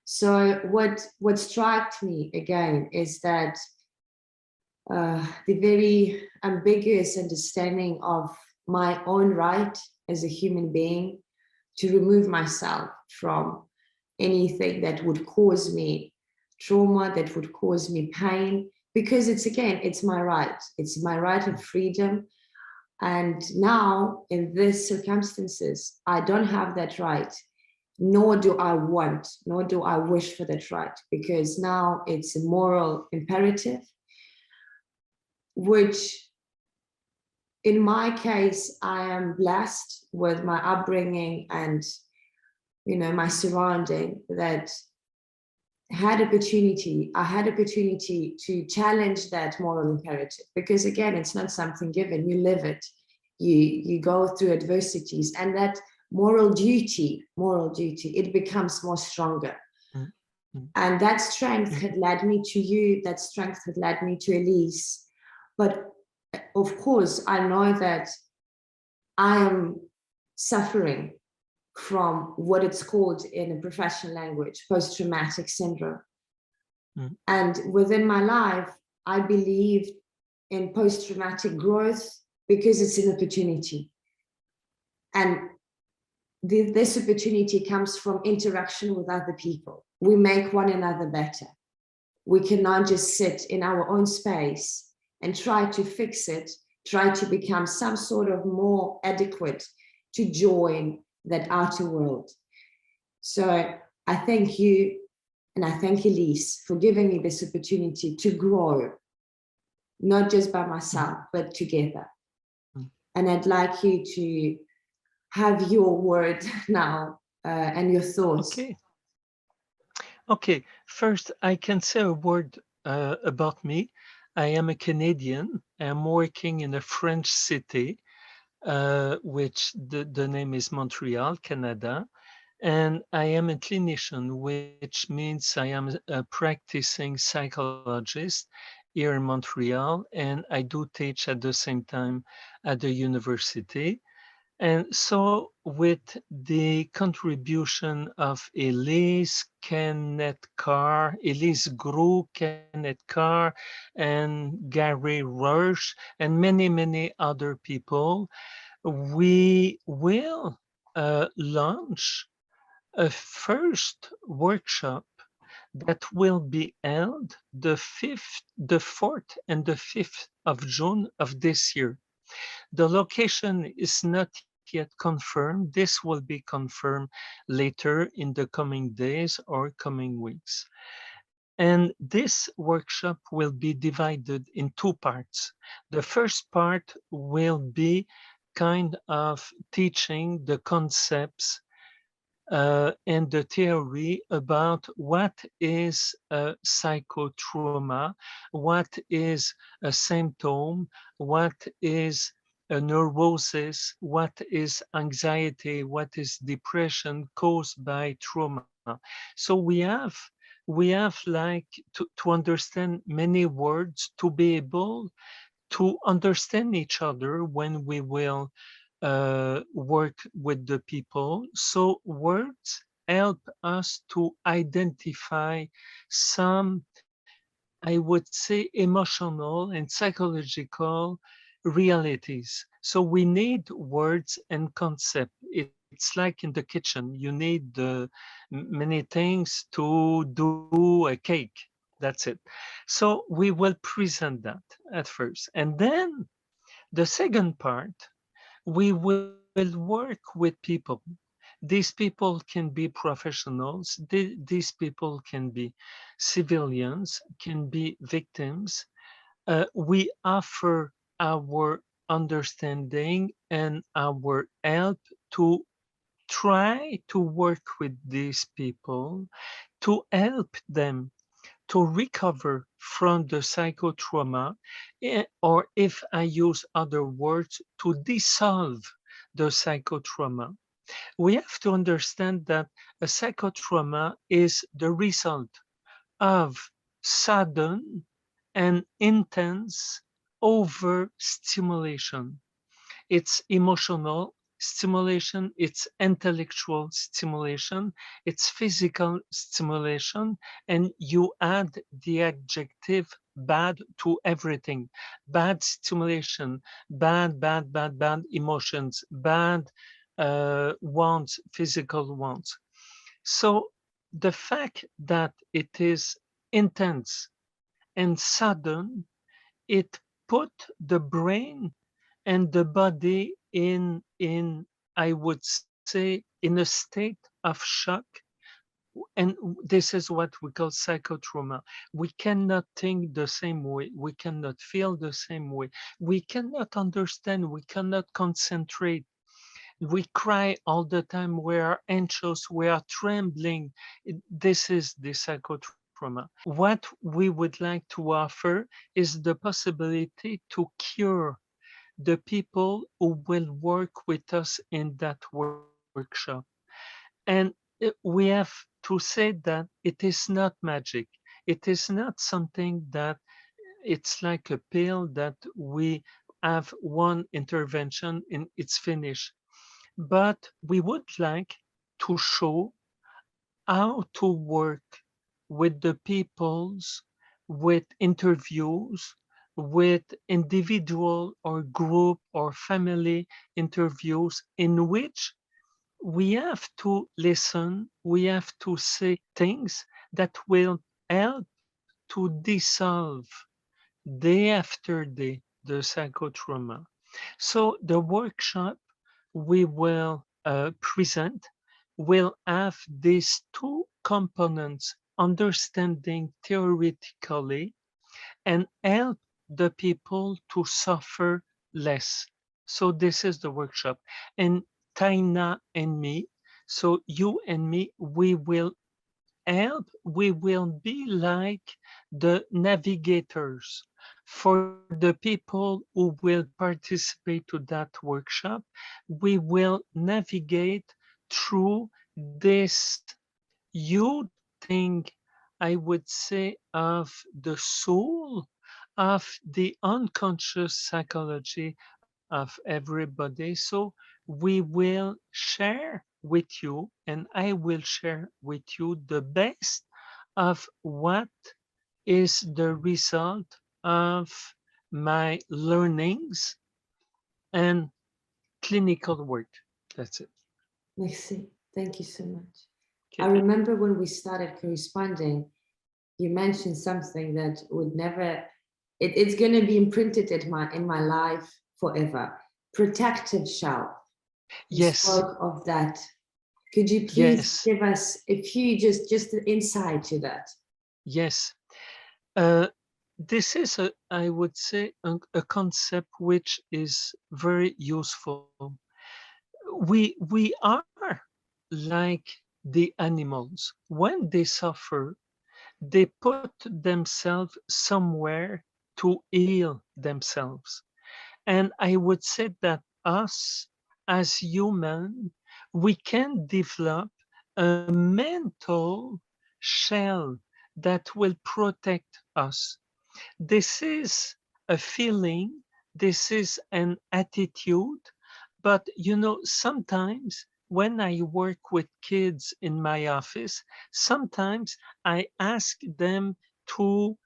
So what struck me again is that the very ambiguous understanding of my own right as a human being to remove myself from anything that would cause me trauma, that would cause me pain, because it's my right. It's my right of freedom. And now in these circumstances, I don't have that right, nor do I want, nor do I wish for that right, because now it's a moral imperative, which in my case, I am blessed with my upbringing and, you know, my surrounding that I had opportunity to challenge that moral imperative, because again, it's not something given, you live it, you go through adversities, and that moral duty, it becomes more stronger. Mm-hmm. And that strength had led me to you, that strength had led me to Elise. But of course, I know that I am suffering from what it's called in a professional language, post-traumatic syndrome. Mm. And within my life, I believe in post-traumatic growth because it's an opportunity. And this opportunity comes from interaction with other people. We make one another better. We cannot just sit in our own space and try to fix it, try to become some sort of more adequate to join that outer world. So I thank you, and I thank Elise for giving me this opportunity to grow, not just by myself, but together. And I'd like you to have your word now and your thoughts. Okay, first I can say a word about me. I am a Canadian. I'm working in a French city, which the name is Montreal, Canada. And I am a clinician, which means I am a practicing psychologist here in Montreal, and I do teach at the same time at the university. And so with the contribution of Elise, Kenneth Carr, Elise Gru, Kenneth Carr, and Gary Roche, and many, many other people, we will launch a first workshop that will be held the 4th and the 5th of June of this year. The location is not yet confirmed. This will be confirmed later in the coming days or coming weeks. And this workshop will be divided in 2 parts. The first part will be kind of teaching the concepts and the theory about what is a psychotrauma, what is a symptom, what is a neurosis, what is anxiety, what is depression caused by trauma. So we have like to understand many words, to be able to understand each other when we will work with the people. So words help us to identify some, I would say, emotional and psychological realities. So we need words and concept. It's like in the kitchen, you need many things to do a cake. That's it. So we will present that at first. And then the second part, we will work with people. These people can be professionals. These people can be civilians, can be victims. We offer our understanding and our help to try to work with these people, to help them to recover from the psychotrauma, or if I use other words, to dissolve the psychotrauma. We have to understand that a psychotrauma is the result of sudden and intense overstimulation. It's emotional, stimulation, it's intellectual stimulation, it's physical stimulation, and you add the adjective bad to everything. Bad stimulation, bad emotions, bad wants, physical wants. So the fact that it is intense and sudden, it put the brain and the body in I would say in a state of shock. And this is what we call psychotrauma. We cannot think the same way, we cannot feel the same way, we cannot understand, we cannot concentrate, we cry all the time, we are anxious, we are trembling. This is the psychotrauma. What we would like to offer is the possibility to cure the people who will work with us in that workshop. And we have to say that it is not magic. It is not something that it's like a pill that we have one intervention and it's finished. But we would like to show how to work with the peoples, with interviews, with individual or group or family interviews in which we have to listen, we have to say things that will help to dissolve day after day the psychotrauma. So the workshop we will present will have these two components, understanding theoretically and help the people to suffer less. So this is the workshop. And Taina and me, so you and me, we will help, we will be like the navigators for the people who will participate to that workshop. We will navigate through this huge thing, I would say, of the soul, of the unconscious psychology of everybody. So we will share with you, and I will share with you the best of what is the result of my learnings and clinical work. That's it. Merci. Thank you so much. I Okay. remember when we started corresponding, you mentioned something that would never, it's going to be imprinted in my life forever. Protective shell. You Yes. spoke of that. Could you please Yes. give us a few just an insight to that? Yes. This is, I would say, a concept which is very useful. We are like the animals. When they suffer, they put themselves somewhere to heal themselves. And I would say that us as human, we can develop a mental shell that will protect us. This is a feeling, this is an attitude, but you know, sometimes when I work with kids in my office, sometimes I ask them to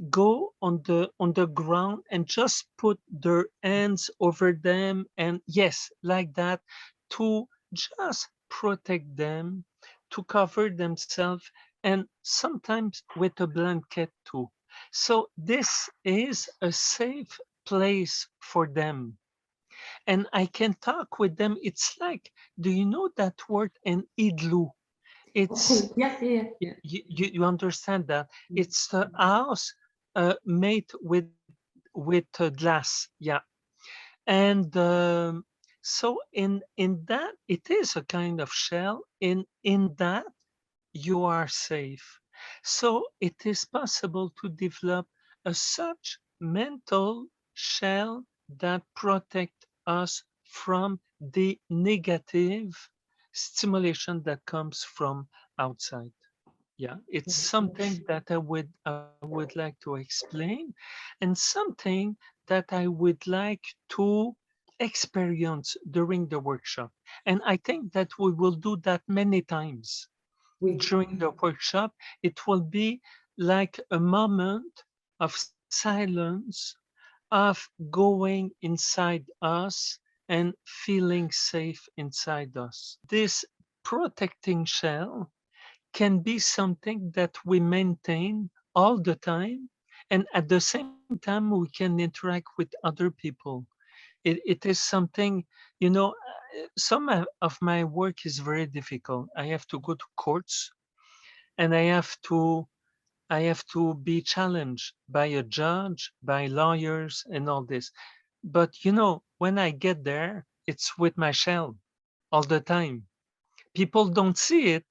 go on the ground and just put their hands over them, and yes, like that, to just protect them, to cover themselves, and sometimes with a blanket too. So this is a safe place for them, and I can talk with them. It's like, do you know that word, an igloo? It's Yeah. you understand that it's a house made with glass, yeah. And so in that, it is a kind of shell. In that, you are safe. So it is possible to develop a such mental shell that protect us from the negative stimulation that comes from outside. Yeah, it's something that I would like to explain, and something that I would like to experience during the workshop. And I think that we will do that many times during the workshop. It will be like a moment of silence, of going inside us and feeling safe inside us. This protecting shell can be something that we maintain all the time, and at the same time we can interact with other people. It is something, you know, some of my work is very difficult. I have to go to courts, and I have to be challenged by a judge, by lawyers, and all this. But you know, when I get there, it's with my shell all the time. People don't see it,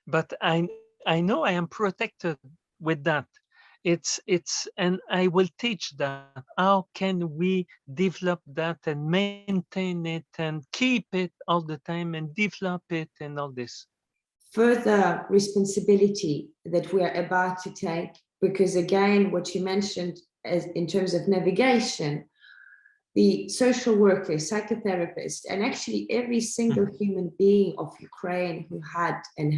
but I know I am protected with that. It's and I will teach that. How can we develop that and maintain it and keep it all the time and develop it and all this? Further responsibility that we are about to take, because again, what you mentioned as in terms of navigation, the social worker, psychotherapist, and actually every single human being of Ukraine who had and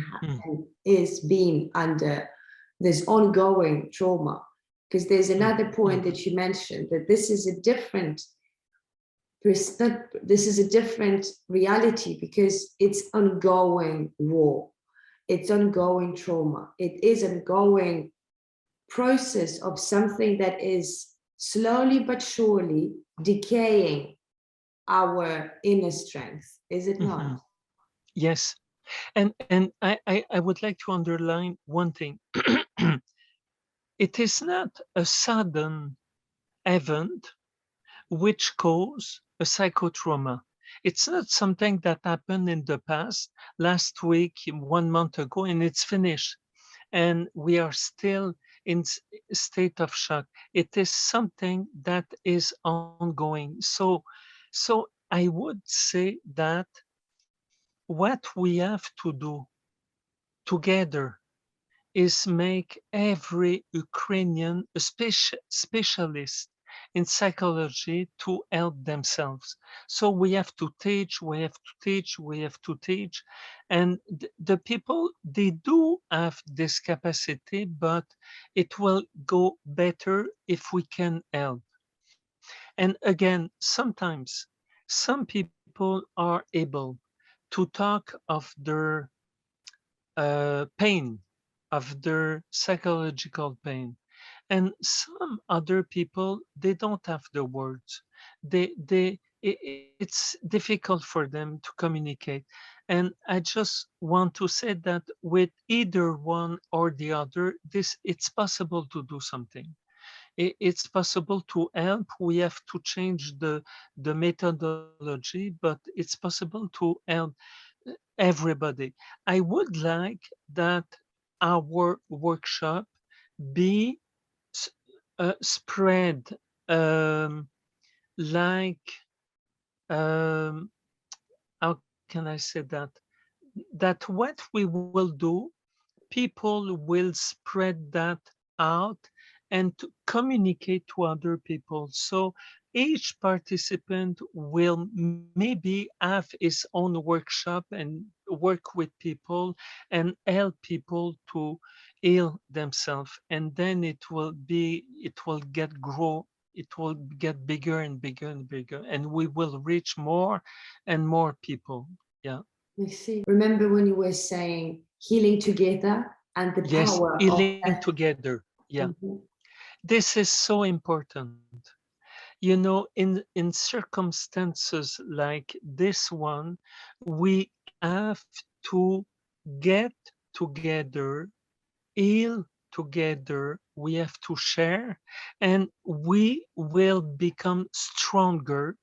is being under this ongoing trauma, because there's another point that you mentioned, that this is a different reality, because it's ongoing war, it's ongoing trauma, it is ongoing process of something that is slowly but surely decaying our inner strength, is it not? Yes. And I would like to underline one thing. It is not a sudden event which cause a psychotrauma. It's not something that happened in the past, last week, 1 month ago, and it's finished. And we are still in state of shock. It is something that is ongoing. So I would say that what we have to do together is make every Ukrainian a specialist in psychology to help themselves. So we have to teach, we have to teach, we have to teach. And the people, they do have this capacity, but it will go better if we can help. And again, sometimes some people are able to talk of their pain, of their psychological pain, and some other people, they don't have the words. It's difficult for them to communicate. And I just want to say that with either one or the other, it's possible to do something. It's possible to help. We have to change the methodology, but it's possible to help everybody. I would like that our workshop be spread, um, like, um, how can I say that? That what we will do, people will spread that out and to communicate to other people. So each participant will maybe have his own workshop and work with people and help people to heal themselves. And then it will get bigger and bigger and bigger, and we will reach more and more people. Yeah. Merci. Remember when you were saying healing together and the Yes, power of healing that. together. Yeah. This is so important. You know, in circumstances like this one, we have to get together, heal together, we have to share, and we will become stronger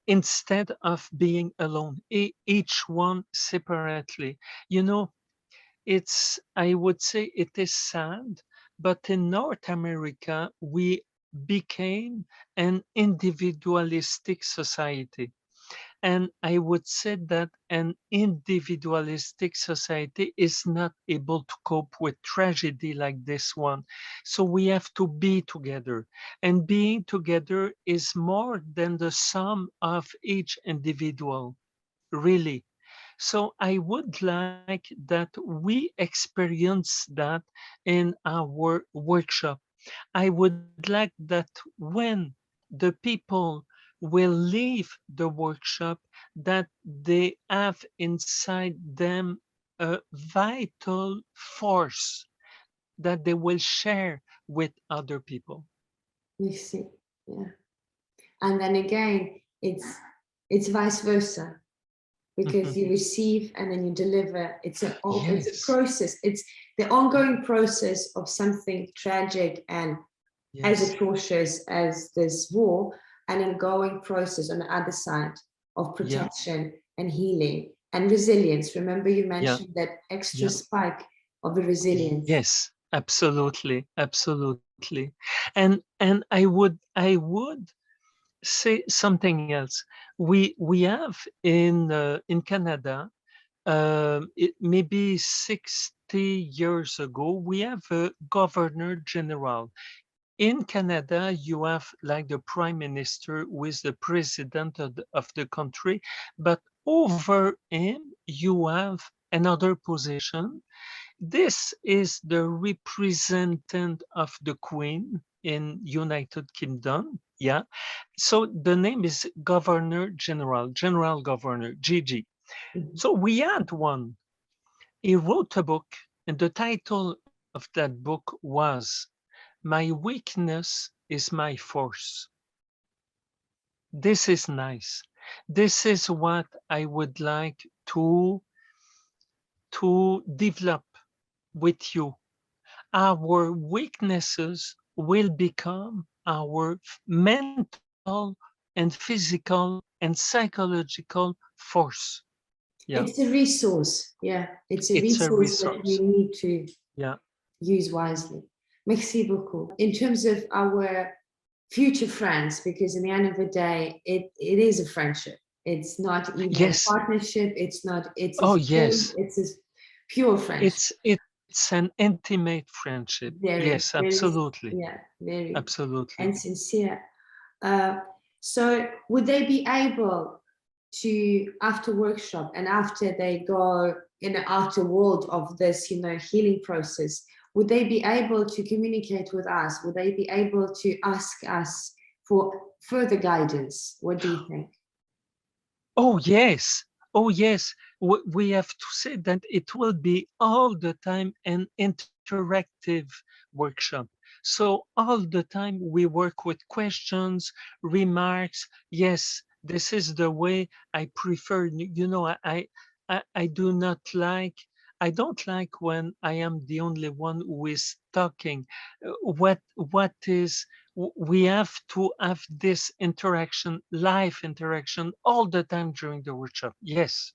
instead of being alone, each one separately. You know, I would say it is sad, but in North America, we became an individualistic society. And I would say that an individualistic society is not able to cope with tragedy like this one. So we have to be together. And being together is more than the sum of each individual, really. So I would like that we experience that in our workshop. I would like that when the people will leave the workshop, that they have inside them a vital force that they will share with other people. You see, yeah. And then again, it's vice versa, because you receive and then you deliver. It's a process. It's the ongoing process of something tragic and as atrocious as this war, and an ongoing process on the other side of protection and healing and resilience. Remember, you mentioned that extra spike of the resilience. Yes, absolutely, absolutely. And I would say something else. We have in Canada, maybe 60 years ago, we have a governor general. In Canada, you have like the prime minister who is the president of the country, but over him you have another position. This is the representative of the Queen in United Kingdom. Yeah. So the name is Governor General, General Governor, GG. So we had one. He wrote a book, and the title of that book was My Weakness is My Force. This is nice. This is what I would like to develop with you. Our weaknesses will become our mental and physical and psychological force. Yeah. It's a resource. Yeah, it's a resource that we need to use wisely. Merci beaucoup. In terms of our future friends, because in the end of the day, it is a friendship. It's not even a partnership. It's not. It's a it's a pure friendship. It's an intimate friendship. Yes, absolutely. Very absolutely and sincere. So would they be able to, after workshop and after they go in the outer world of this, healing process, would they be able to communicate with us? Would they be able to ask us for further guidance? What do you think? Oh, yes. Oh, yes. We have to say that it will be all the time an interactive workshop. So all the time we work with questions, remarks. Yes, this is the way I prefer. I do not like, I don't like when I am the only one who is talking. What is, we have to have this interaction, live interaction all the time during the workshop. Yes,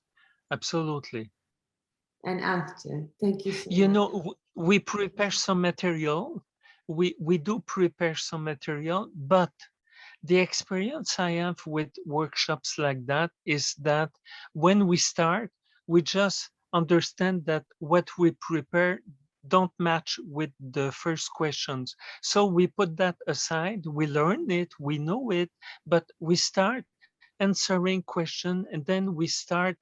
absolutely. And after, thank you so much. We prepare some material. We do prepare some material, but the experience I have with workshops like that is that when we start, we just understand that what we prepare don't match with the first questions. So we put that aside, we learn it, we know it, but we start answering questions, and then we start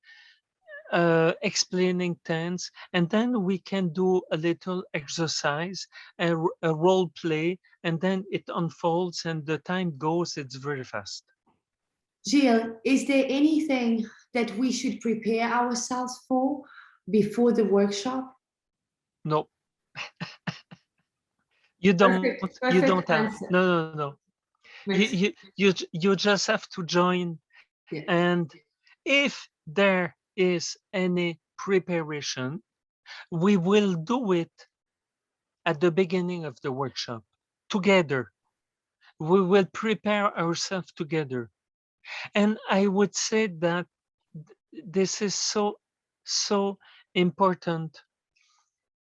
explaining tense, and then we can do a little exercise, a role play, and then it unfolds and the time goes, it's very fast. Gilles, is there anything that we should prepare ourselves for before the workshop? No. You don't have answer. no. You just have to join. And if there is any preparation, we will do it at the beginning of the workshop together. We will prepare ourselves together. And I would say that this is so important.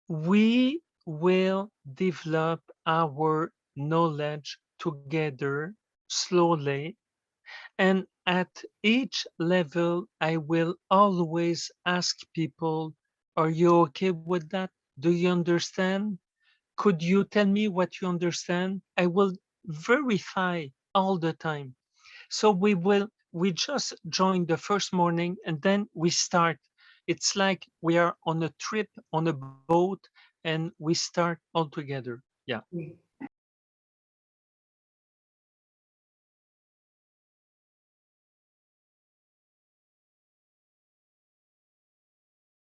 We will develop our knowledge together slowly, And at each level, I will always ask people, are you okay with that? Do you understand? Could you tell me what you understand? I will verify all the time. So we just join the first morning and then we start. It's like we are on a trip on a boat and we start all together. Yeah.